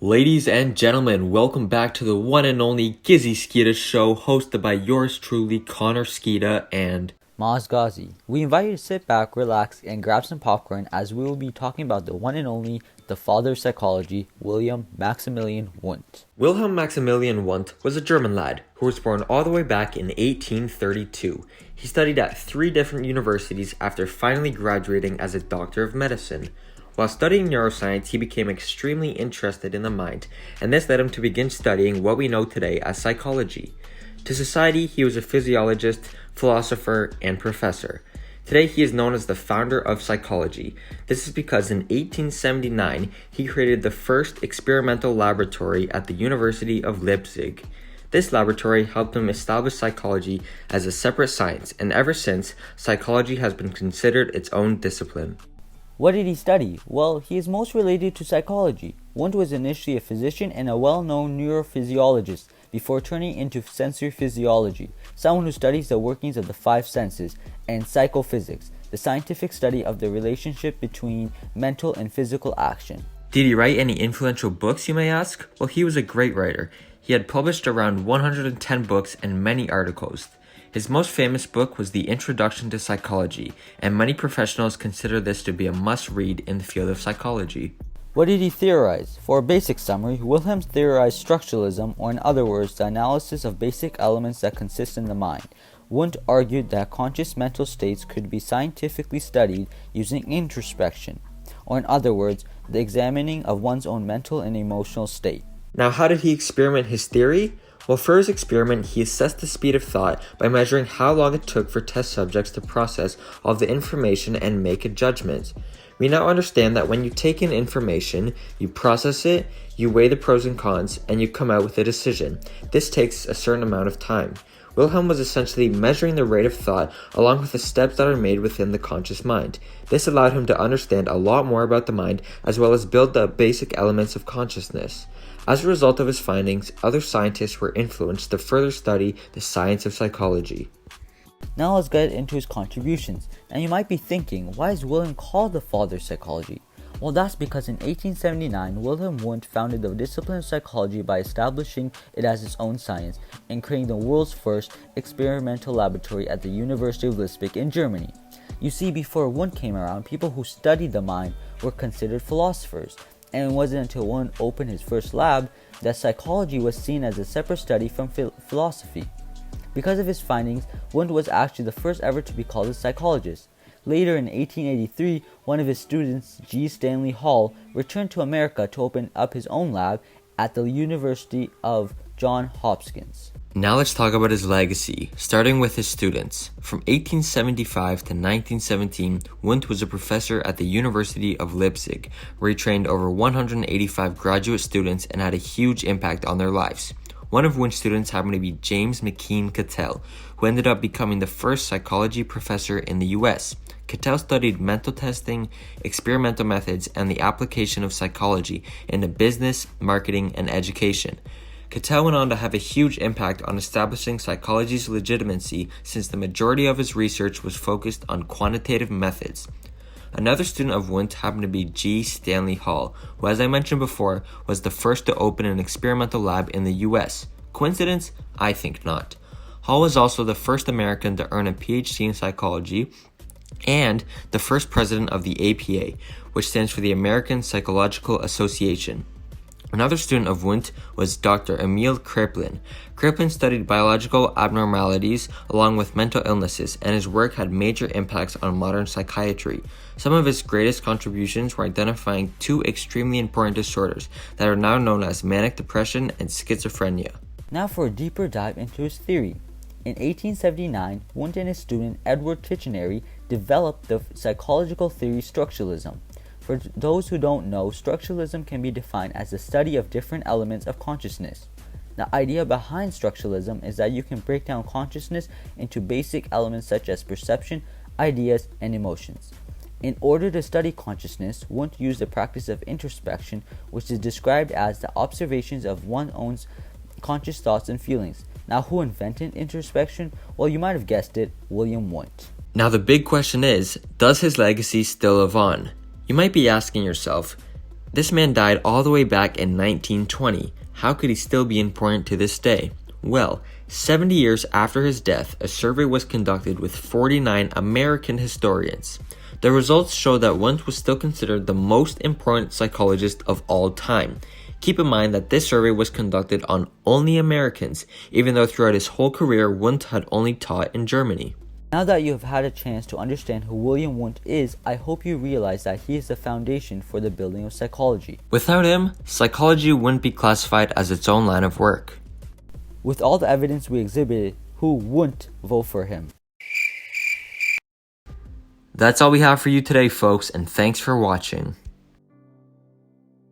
Ladies and gentlemen, welcome back to the one and only Gizzy Skeeta show, hosted by yours truly, Connor Skeeta and Maz Ghazi. We invite you to sit back, relax, and grab some popcorn as we will be talking about the one and only, the father of psychology, William Maximilian Wundt. Wilhelm Maximilian Wundt was a German lad who was born all the way back in 1832. He studied at 3 different universities after finally graduating as a doctor of medicine. While studying neuroscience, he became extremely interested in the mind, and this led him to begin studying what we know today as psychology. To society, he was a physiologist, philosopher, and professor. Today, he is known as the founder of psychology. This is because in 1879, he created the first experimental laboratory at the University of Leipzig. This laboratory helped him establish psychology as a separate science, and ever since, psychology has been considered its own discipline. What did he study? Well, he is most related to psychology. Wundt was initially a physician and a well-known neurophysiologist before turning into sensory physiology, someone who studies the workings of the 5 senses, and psychophysics, the scientific study of the relationship between mental and physical action. Did he write any influential books, you may ask? Well, he was a great writer. He had published around 110 books and many articles. His most famous book was The Introduction to Psychology, and many professionals consider this to be a must-read in the field of psychology. What did he theorize? For a basic summary, Wilhelm theorized structuralism, or in other words, the analysis of basic elements that consist in the mind. Wundt argued that conscious mental states could be scientifically studied using introspection, or in other words, the examining of one's own mental and emotional state. Now, how did he experiment his theory? Well, for his experiment, he assessed the speed of thought by measuring how long it took for test subjects to process all the information and make a judgment. We now understand that when you take in information, you process it, you weigh the pros and cons, and you come out with a decision. This takes a certain amount of time. Wilhelm was essentially measuring the rate of thought along with the steps that are made within the conscious mind. This allowed him to understand a lot more about the mind as well as build the basic elements of consciousness. As a result of his findings, other scientists were influenced to further study the science of psychology. Now let's get into his contributions. Now you might be thinking, why is Wilhelm called the father of psychology? Well, that's because in 1879, Wilhelm Wundt founded the discipline of psychology by establishing it as its own science and creating the world's first experimental laboratory at the University of Leipzig in Germany. You see, before Wundt came around, people who studied the mind were considered philosophers, and it wasn't until Wundt opened his first lab that psychology was seen as a separate study from philosophy. Because of his findings, Wundt was actually the first ever to be called a psychologist. Later in 1883, one of his students, G. Stanley Hall, returned to America to open up his own lab at the University of Johns Hopkins. Now let's talk about his legacy, starting with his students. From 1875 to 1917, Wundt was a professor at the University of Leipzig, where he trained over 185 graduate students and had a huge impact on their lives. One of Wundt's students happened to be James McKeen Cattell, who ended up becoming the first psychology professor in the US. Cattell studied mental testing, experimental methods, and the application of psychology into business, marketing, and education. Cattell went on to have a huge impact on establishing psychology's legitimacy since the majority of his research was focused on quantitative methods. Another student of Wundt happened to be G. Stanley Hall, who, as I mentioned before, was the first to open an experimental lab in the US. Coincidence? I think not. Hall was also the first American to earn a PhD in psychology and the first president of the APA, which stands for the American Psychological Association. Another student of Wundt was Dr. Emil Kraepelin. Kraepelin studied biological abnormalities along with mental illnesses, and his work had major impacts on modern psychiatry. Some of his greatest contributions were identifying 2 extremely important disorders that are now known as manic depression and schizophrenia. Now for a deeper dive into his theory. In 1879, Wundt and his student Edward Titchener developed the psychological theory structuralism. For those who don't know, structuralism can be defined as the study of different elements of consciousness. The idea behind structuralism is that you can break down consciousness into basic elements such as perception, ideas, and emotions. In order to study consciousness, Wundt used the practice of introspection, which is described as the observations of one's own conscious thoughts and feelings. Now, who invented introspection? Well, you might have guessed it, William Wundt. Now the big question is, does his legacy still live on? You might be asking yourself, This man died all the way back in 1920. How could he still be important to this day? Well, 70 years after his death, a survey was conducted with 49 American historians. The results show that Wundt was still considered the most important psychologist of all time. Keep in mind that this survey was conducted on only Americans, even though throughout his whole career, Wundt had only taught in Germany. Now that you have had a chance to understand who William Wundt is, I hope you realize that he is the foundation for the building of psychology. Without him, psychology wouldn't be classified as its own line of work. With all the evidence we exhibited, who wouldn't vote for him? That's all we have for you today, folks, and thanks for watching.